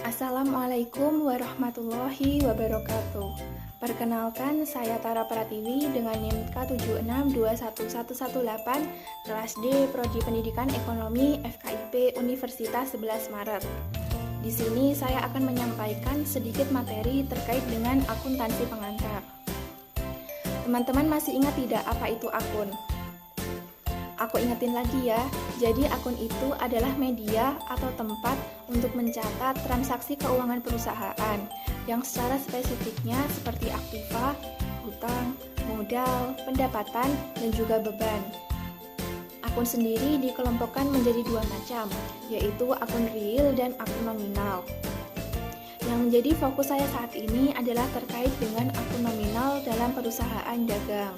Assalamualaikum warahmatullahi wabarakatuh. Perkenalkan, saya Tara Pratiwi dengan NIM K76211118 kelas D Prodi Pendidikan Ekonomi FKIP Universitas 11 Maret. Di sini saya akan menyampaikan sedikit materi terkait dengan akuntansi pengantar. Teman-teman masih ingat tidak apa itu akun? Aku ingetin lagi ya, jadi akun itu adalah media atau tempat untuk mencatat transaksi keuangan perusahaan yang secara spesifiknya seperti aktiva, hutang, modal, pendapatan, dan juga beban. Akun sendiri dikelompokkan menjadi dua macam, yaitu akun real dan akun nominal. Yang menjadi fokus saya saat ini adalah terkait dengan akun nominal dalam perusahaan dagang.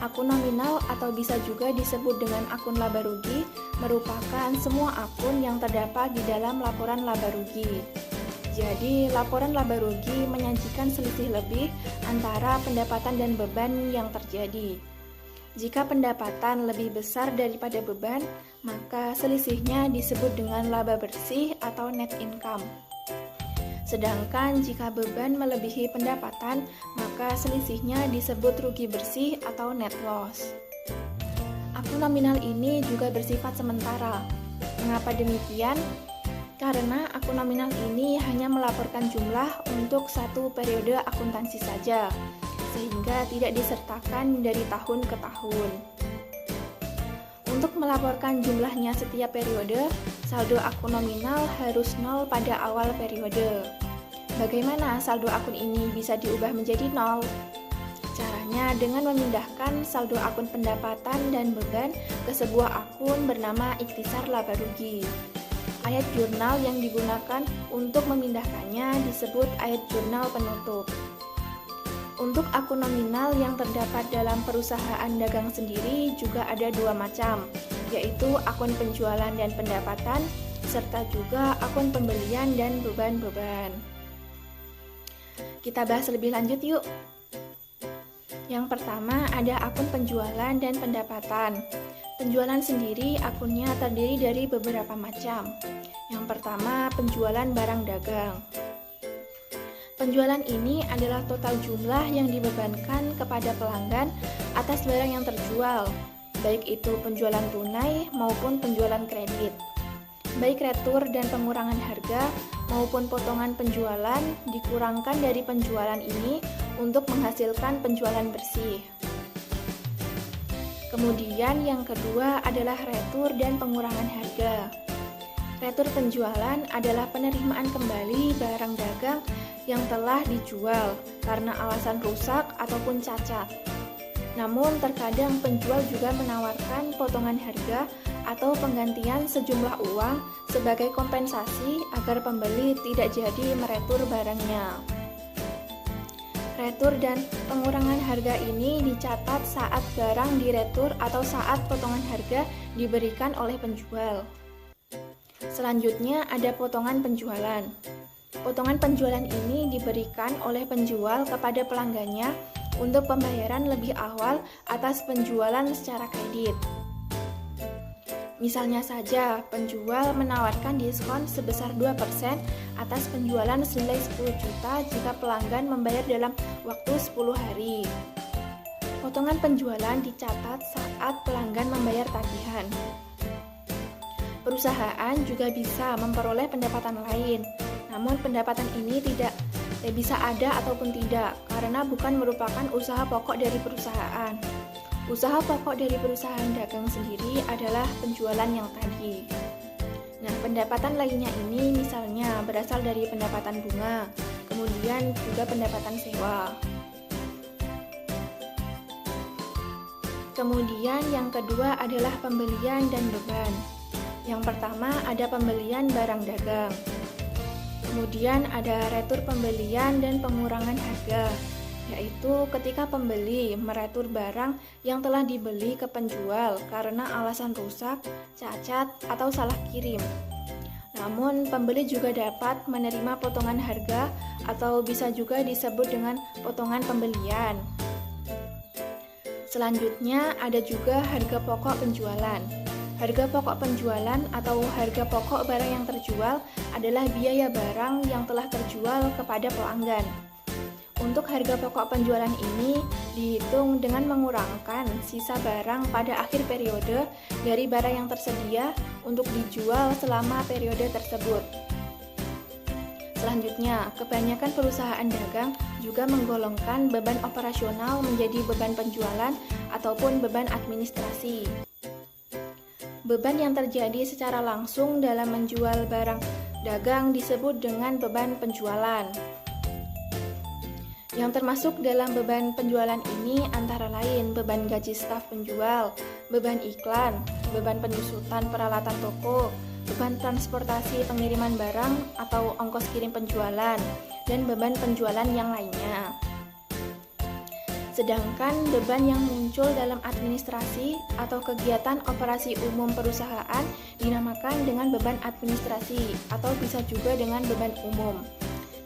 Akun nominal atau bisa juga disebut dengan akun laba rugi merupakan semua akun yang terdapat di dalam laporan laba rugi. Jadi, laporan laba rugi menyajikan selisih lebih antara pendapatan dan beban yang terjadi. Jika pendapatan lebih besar daripada beban, maka selisihnya disebut dengan laba bersih atau net income. Sedangkan jika beban melebihi pendapatan, maka selisihnya disebut rugi bersih atau net loss. Akun nominal ini juga bersifat sementara. Mengapa demikian? Karena akun nominal ini hanya melaporkan jumlah untuk satu periode akuntansi saja, sehingga tidak disertakan dari tahun ke tahun. Untuk melaporkan jumlahnya setiap periode, saldo akun nominal harus nol pada awal periode. Bagaimana saldo akun ini bisa diubah menjadi nol? Caranya dengan memindahkan saldo akun pendapatan dan beban ke sebuah akun bernama ikhtisar laba rugi. Ayat jurnal yang digunakan untuk memindahkannya disebut ayat jurnal penutup. Untuk akun nominal yang terdapat dalam perusahaan dagang sendiri juga ada dua macam, yaitu akun penjualan dan pendapatan, serta juga akun pembelian dan beban-beban. Kita bahas lebih lanjut yuk. Yang pertama ada akun penjualan dan pendapatan. Penjualan sendiri akunnya terdiri dari beberapa macam. Yang pertama penjualan barang dagang. Penjualan ini adalah total jumlah yang dibebankan kepada pelanggan atas barang yang terjual, baik itu penjualan tunai maupun penjualan kredit. Baik retur dan pengurangan harga maupun potongan penjualan dikurangkan dari penjualan ini untuk menghasilkan penjualan bersih. Kemudian yang kedua adalah retur dan pengurangan harga. Retur penjualan adalah penerimaan kembali barang dagang yang telah dijual karena alasan rusak ataupun cacat. Namun terkadang penjual juga menawarkan potongan harga atau penggantian sejumlah uang sebagai kompensasi agar pembeli tidak jadi meretur barangnya. Retur dan pengurangan harga ini dicatat saat barang diretur atau saat potongan harga diberikan oleh penjual. Selanjutnya ada potongan penjualan. Potongan penjualan ini diberikan oleh penjual kepada pelanggannya untuk pembayaran lebih awal atas penjualan secara kredit. Misalnya saja, penjual menawarkan diskon sebesar 2% atas penjualan senilai 10 juta jika pelanggan membayar dalam waktu 10 hari. Potongan penjualan dicatat saat pelanggan membayar tagihan. Perusahaan juga bisa memperoleh pendapatan lain, namun pendapatan ini tidak bisa ada ataupun tidak, karena bukan merupakan usaha pokok dari perusahaan. Usaha pokok dari perusahaan dagang sendiri adalah penjualan yang tadi. Nah, pendapatan lainnya ini misalnya berasal dari pendapatan bunga, kemudian juga pendapatan sewa. Kemudian yang kedua adalah pembelian dan beban. Yang pertama ada pembelian barang dagang. Kemudian ada retur pembelian dan pengurangan harga, yaitu ketika pembeli meretur barang yang telah dibeli ke penjual karena alasan rusak, cacat, atau salah kirim. Namun, pembeli juga dapat menerima potongan harga atau bisa juga disebut dengan potongan pembelian. Selanjutnya, ada juga harga pokok penjualan. Harga pokok penjualan atau harga pokok barang yang terjual adalah biaya barang yang telah terjual kepada pelanggan. Untuk harga pokok penjualan ini dihitung dengan mengurangkan sisa barang pada akhir periode dari barang yang tersedia untuk dijual selama periode tersebut. Selanjutnya, kebanyakan perusahaan dagang juga menggolongkan beban operasional menjadi beban penjualan ataupun beban administrasi. Beban yang terjadi secara langsung dalam menjual barang dagang disebut dengan beban penjualan. Yang termasuk dalam beban penjualan ini antara lain beban gaji staf penjual, beban iklan, beban penyusutan peralatan toko, beban transportasi pengiriman barang atau ongkos kirim penjualan, dan beban penjualan yang lainnya. Sedangkan beban yang muncul dalam administrasi atau kegiatan operasi umum perusahaan dinamakan dengan beban administrasi atau bisa juga dengan beban umum.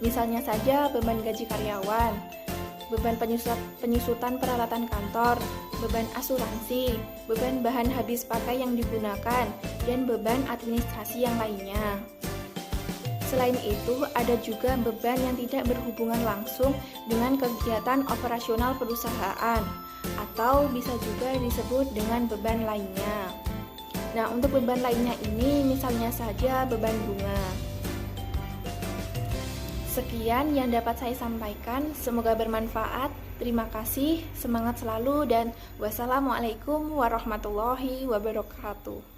Misalnya saja beban gaji karyawan, beban penyusutan peralatan kantor, beban asuransi, beban bahan habis pakai yang digunakan, dan beban administrasi yang lainnya. Selain itu, ada juga beban yang tidak berhubungan langsung dengan kegiatan operasional perusahaan, atau bisa juga disebut dengan beban lainnya. Nah, untuk beban lainnya ini misalnya saja beban bunga. Sekian yang dapat saya sampaikan, semoga bermanfaat. Terima kasih, semangat selalu, dan wassalamualaikum warahmatullahi wabarakatuh.